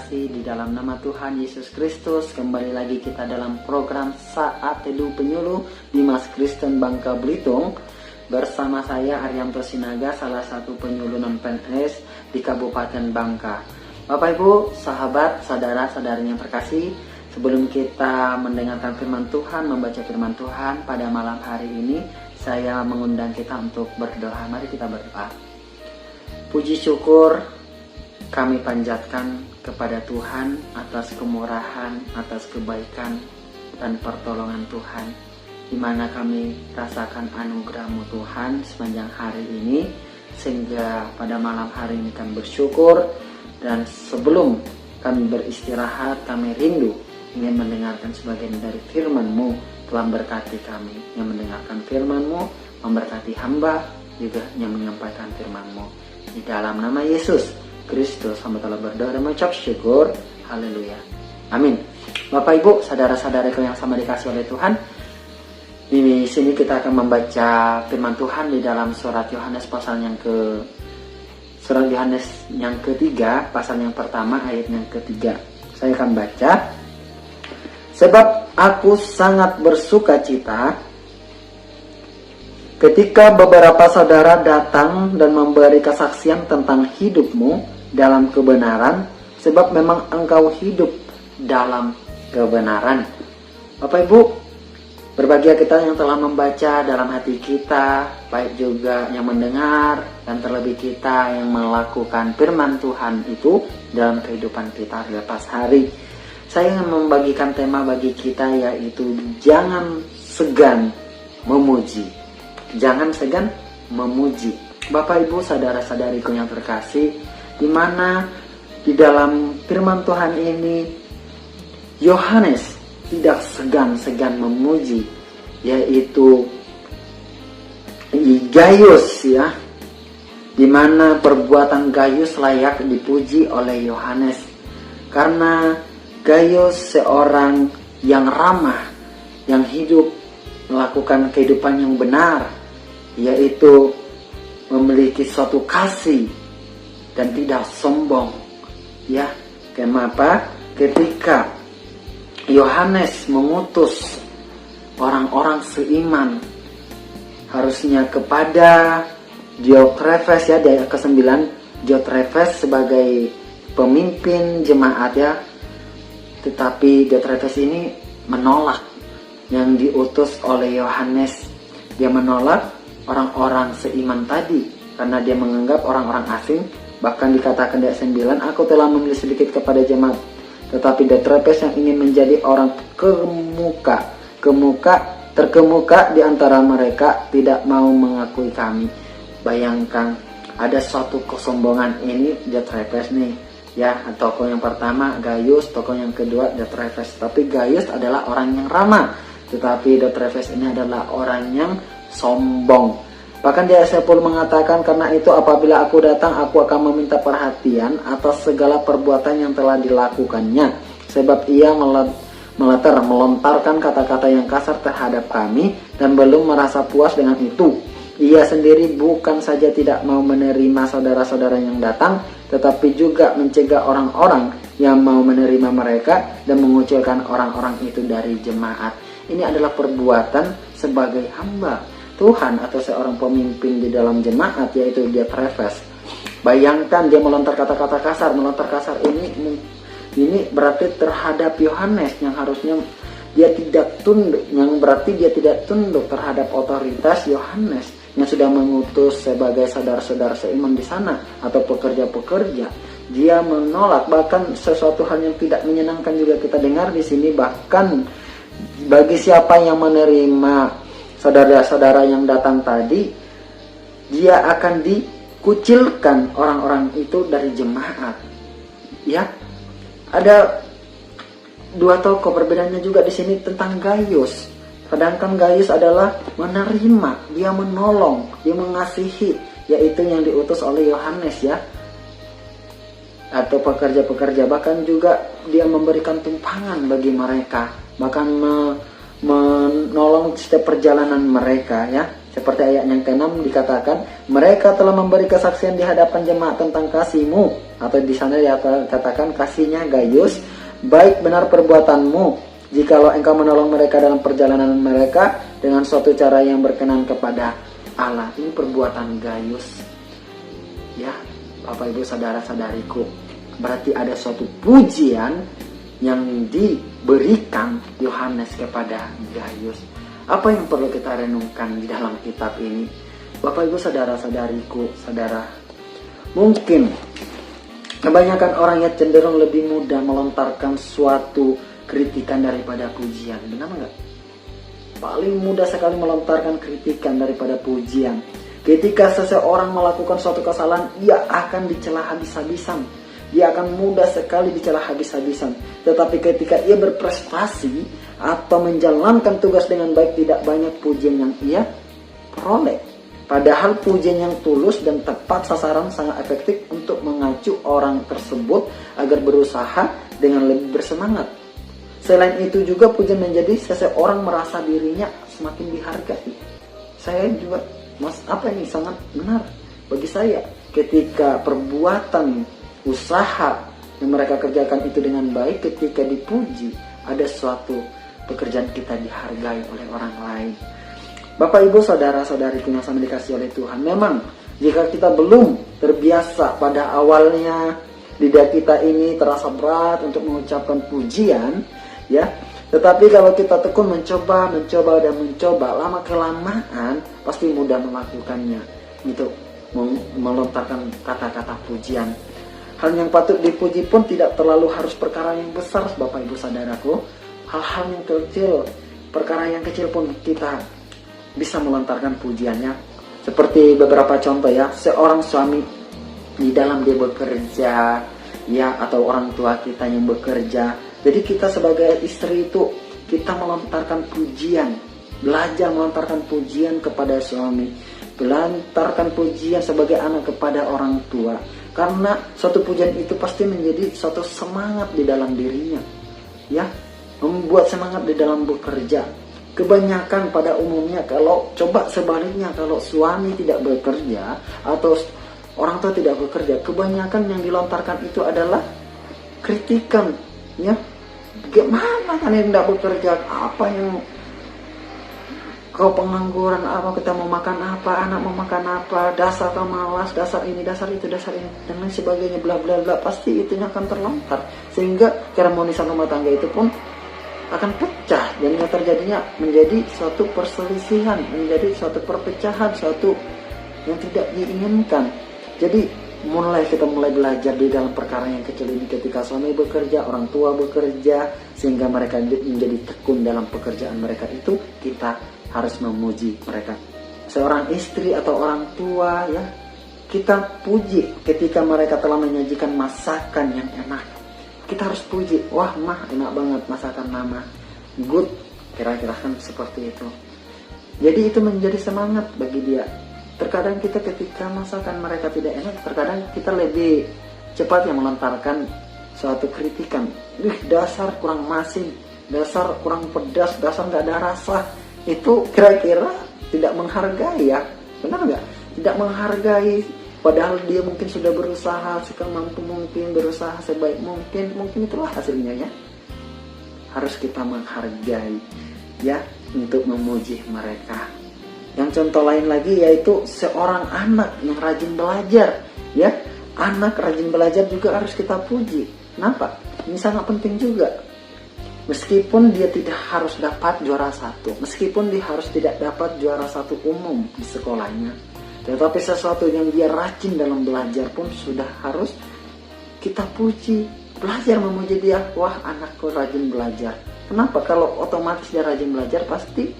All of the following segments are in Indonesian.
terkasih, di dalam nama Tuhan Yesus Kristus, kembali lagi kita dalam program Saat Teduh Penyuluh Dimas Kristen Bangka Belitung. Bersama saya Arianto Sinaga, salah satu penyuluh non-PNS di Kabupaten Bangka. Bapak Ibu, sahabat, saudara-saudari yang terkasih, sebelum kita mendengarkan firman Tuhan, membaca firman Tuhan pada malam hari ini, saya mengundang kita untuk berdoa. Mari kita berdoa. Puji syukur kami panjatkan kepada Tuhan atas kemurahan, atas kebaikan dan pertolongan Tuhan, di mana kami rasakan anugerah-Mu Tuhan sepanjang hari ini, sehingga pada malam hari ini kami bersyukur. Dan sebelum kami beristirahat, kami rindu ingin mendengarkan sebagian dari firman-Mu. Telah berkati kami yang mendengarkan firman-Mu, memberkati hamba juga yang menyampaikan firman-Mu. Di dalam nama Yesus Kristus hamba telah berdoa dan mengucap syukur. Haleluya. Amin. Bapak Ibu, saudara-saudariku yang sama dikasih oleh Tuhan, di sini kita akan membaca firman Tuhan di dalam surat Yohanes yang ketiga, pasal yang pertama, ayat yang ketiga. Saya akan baca. Sebab aku sangat bersukacita ketika beberapa saudara datang dan memberi kesaksian tentang hidupmu dalam kebenaran, sebab memang engkau hidup dalam kebenaran. Bapak Ibu, berbahagia kita yang telah membaca dalam hati kita, baik juga yang mendengar, dan terlebih kita yang melakukan firman Tuhan itu dalam kehidupan kita lepas hari. Saya ingin membagikan tema bagi kita, yaitu jangan segan memuji. Jangan segan memuji. Bapak Ibu, saudara-saudariku yang terkasih, di mana di dalam firman Tuhan ini Yohanes tidak segan-segan memuji, yaitu Gaius, ya, di mana perbuatan Gaius layak dipuji oleh Yohanes, karena Gaius seorang yang ramah, yang hidup melakukan kehidupan yang benar, yaitu memiliki suatu kasih dan tidak sombong, ya. Kenapa? Ketika Yohanes mengutus orang-orang seiman, harusnya kepada Diotrefes, ya, di ayat ke-9, Diotrefes sebagai pemimpin jemaat, ya. Tetapi Diotrefes ini menolak yang diutus oleh Yohanes. Dia menolak orang-orang seiman tadi karena dia menganggap orang-orang asing. Bahkan dikatakan di ayat 9, aku telah memilih sedikit kepada jemaat, tetapi Diotrefes yang ingin menjadi orang terkemuka di antara mereka tidak mau mengakui kami. Bayangkan, ada suatu kesombongan ini Diotrefes nih, ya. Tokoh yang pertama Gaius, tokoh yang kedua Diotrefes. Tapi Gaius adalah orang yang ramah, tetapi Diotrefes ini adalah orang yang sombong. Bahkan di ayat 10 mengatakan, karena itu apabila aku datang, aku akan meminta perhatian atas segala perbuatan yang telah dilakukannya, sebab ia melontarkan kata-kata yang kasar terhadap kami dan belum merasa puas dengan itu. Ia sendiri bukan saja tidak mau menerima saudara-saudara yang datang, tetapi juga mencegah orang-orang yang mau menerima mereka dan mengucilkan orang-orang itu dari jemaat. Ini adalah perbuatan sebagai hamba Tuhan atau seorang pemimpin di dalam jemaat, yaitu Diotrefes. Bayangkan, dia melontar kata-kata kasar. Melontar kasar ini berarti terhadap Yohanes yang harusnya dia tidak tunduk, yang berarti dia tidak tunduk terhadap otoritas Yohanes yang sudah mengutus sebagai saudara-saudara seiman di sana atau pekerja-pekerja. Dia menolak, bahkan sesuatu hal yang tidak menyenangkan juga kita dengar di sini. Bahkan bagi siapa yang menerima saudara-saudara yang datang tadi, dia akan dikucilkan orang-orang itu dari jemaat, ya. Ada dua tokoh, perbedaannya juga di sini tentang Gaius. Sedangkan Gaius adalah menerima, dia menolong, dia mengasihi, yaitu yang diutus oleh Yohanes, ya, atau pekerja-pekerja. Bahkan juga dia memberikan tumpangan bagi mereka, bahkan menolong setiap perjalanan mereka, ya. Seperti ayat yang ke-6 dikatakan, mereka telah memberi kesaksian di hadapan jemaat tentang kasih-Mu atau di sana dikatakan kasihnya Gaius, baik benar perbuatanmu jikalau engkau menolong mereka dalam perjalanan mereka dengan suatu cara yang berkenan kepada Allah. Ini perbuatan Gaius. Ya, Bapak Ibu saudara-saudariku, berarti ada suatu pujian yang diberikan Yohanes kepada Gaius. Apa yang perlu kita renungkan di dalam kitab ini? Bapak Ibu saudara-saudariku, saudara, mungkin kebanyakan orang yang cenderung lebih mudah melontarkan suatu kritikan daripada pujian. Benar nggak? Paling mudah sekali melontarkan kritikan daripada pujian. Ketika seseorang melakukan suatu kesalahan, ia akan dicela habis-habisan. Dia akan mudah sekali dicela habis-habisan. Tetapi ketika ia berprestasi atau menjalankan tugas dengan baik, tidak banyak pujian yang ia peroleh. Padahal pujian yang tulus dan tepat sasaran sangat efektif untuk mengacu orang tersebut agar berusaha dengan lebih bersemangat. Selain itu juga pujian menjadi seseorang merasa dirinya semakin dihargai. Saya juga apa ini sangat benar bagi saya. Ketika perbuatan usaha yang mereka kerjakan itu dengan baik, ketika dipuji, ada suatu pekerjaan kita dihargai oleh orang lain. Bapak Ibu saudara-saudariku yang sama dikasihi oleh Tuhan, memang jika kita belum terbiasa pada awalnya, lidah kita ini terasa berat untuk mengucapkan pujian, ya. Tetapi kalau kita tekun mencoba, lama kelamaan pasti mudah melakukannya, gitu, melontarkan kata-kata pujian. Hal yang patut dipuji pun tidak terlalu harus perkara yang besar, Bapak Ibu saudaraku. Hal-hal yang kecil, perkara yang kecil pun kita bisa melontarkan pujiannya. Seperti beberapa contoh ya, seorang suami di dalam dia bekerja, ya, atau orang tua kita yang bekerja. Jadi kita sebagai istri itu, kita melontarkan pujian, belajar melontarkan pujian kepada suami, melontarkan pujian sebagai anak kepada orang tua. Karena suatu pujian itu pasti menjadi suatu semangat di dalam dirinya, ya, membuat semangat di dalam bekerja. Kebanyakan pada umumnya, kalau coba sebaliknya, kalau suami tidak bekerja atau orang tua tidak bekerja, kebanyakan yang dilontarkan itu adalah kritikan, ya. Gimana kan yang tidak bekerja? Apa yang kau pengangguran? Apa kita mau makan apa? Anak mau makan apa? Dasar kau malas, dasar ini, dasar itu, dasar ini, dan lain sebagainya, bla bla bla. Pasti itu akan terlontar, sehingga keharmonisan rumah tangga itu pun akan pecah, dan yang terjadinya menjadi suatu perselisihan, menjadi suatu perpecahan, suatu yang tidak diinginkan. Jadi kita mulai belajar di dalam perkara yang kecil ini, ketika suami bekerja, orang tua bekerja, sehingga mereka menjadi tekun dalam pekerjaan mereka itu, kita harus memuji mereka. Seorang istri atau orang tua, ya, kita puji ketika mereka telah menyajikan masakan yang enak. Kita harus puji, wah mah enak banget masakan mama, good, kira-kira kan seperti itu. Jadi itu menjadi semangat bagi dia. Terkadang kita ketika masakan mereka tidak enak, terkadang kita lebih cepat yang melontarkan suatu kritikan. Dasar kurang masin, dasar kurang pedas, dasar nggak ada rasa. Itu kira-kira tidak menghargai, ya, benar nggak? Tidak menghargai. Padahal dia mungkin sudah berusaha semampu mungkin, berusaha sebaik mungkin itulah hasilnya, ya. Harus kita menghargai, ya, untuk memuji mereka. Yang contoh lain lagi yaitu seorang anak yang rajin belajar, ya. Anak rajin belajar juga harus kita puji. Kenapa? Ini sangat penting juga. Meskipun dia tidak harus dapat juara 1, meskipun dia harus tidak dapat juara 1 umum di sekolahnya, tetapi sesuatu yang dia rajin dalam belajar pun sudah harus kita puji. Belajar memuji dia, wah anakku rajin belajar. Kenapa? Kalau otomatis dia rajin belajar, pasti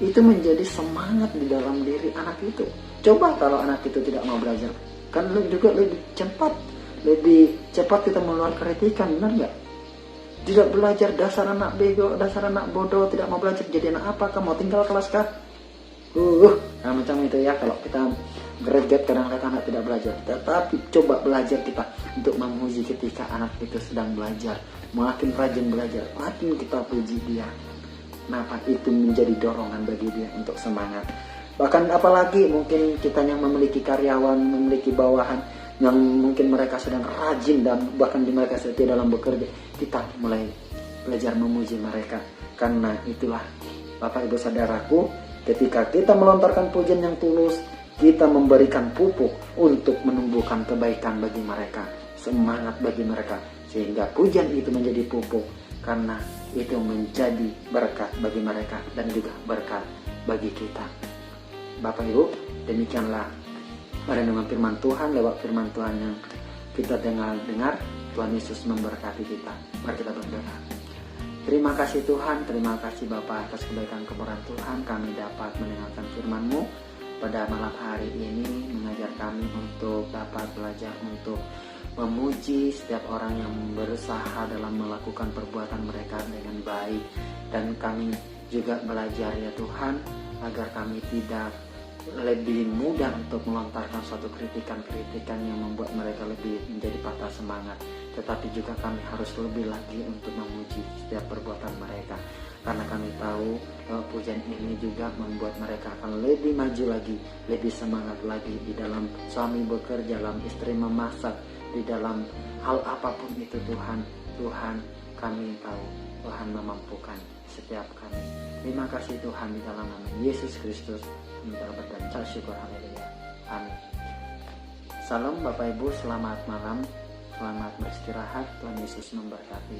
itu menjadi semangat di dalam diri anak itu. Coba kalau anak itu tidak mau belajar, kan juga lebih cepat kita mengeluarkan kritikan, benar nggak? Tidak belajar, dasar anak bego, dasar anak bodoh, tidak mau belajar, jadi anak apa? Kamu mau tinggal kelas kah? Nah macam itu ya, kalau kita greget kadang-kadang anak tidak belajar. Tetapi coba belajar kita untuk memuji ketika anak itu sedang belajar, makin rajin belajar, makin kita puji dia. Kenapa? Itu menjadi dorongan bagi dia untuk semangat. Bahkan apalagi mungkin kita yang memiliki karyawan, memiliki bawahan, yang mungkin mereka sedang rajin dan bahkan mereka setia dalam bekerja, kita mulai belajar memuji mereka. Karena itulah Bapak Ibu Saudaraku, ketika kita melontarkan pujian yang tulus, kita memberikan pupuk untuk menumbuhkan kebaikan bagi mereka, semangat bagi mereka, sehingga pujian itu menjadi pupuk, karena itu menjadi berkat bagi mereka dan juga berkat bagi kita. Bapak Ibu, demikianlah renungan firman Tuhan. Lewat firman Tuhan yang kita dengar, Tuhan Yesus memberkati kita. Mari kita berdoa. Terima kasih Tuhan, terima kasih Bapa atas kebaikan kemurahan Tuhan. Kami dapat mendengarkan firman-Mu pada malam hari ini, mengajar kami untuk dapat belajar untuk memuji setiap orang yang berusaha dalam melakukan perbuatan mereka dengan baik. Dan kami juga belajar ya Tuhan, agar kami tidak lebih mudah untuk melontarkan suatu kritikan-kritikan yang membuat mereka lebih menjadi patah semangat, tetapi juga kami harus lebih lagi untuk memuji setiap perbuatan mereka, karena kami tahu pujian ini juga membuat mereka akan lebih maju lagi, lebih semangat lagi di dalam suami bekerja, dalam istri memasak, di dalam hal apapun itu. Tuhan kami tahu Tuhan memampukan setiap kami. Terima kasih Tuhan, di dalam nama Yesus Kristus kami berdoa syukur, haleluya, amin. Salam Bapak Ibu, selamat malam, selamat beristirahat, Tuhan Yesus memberkati.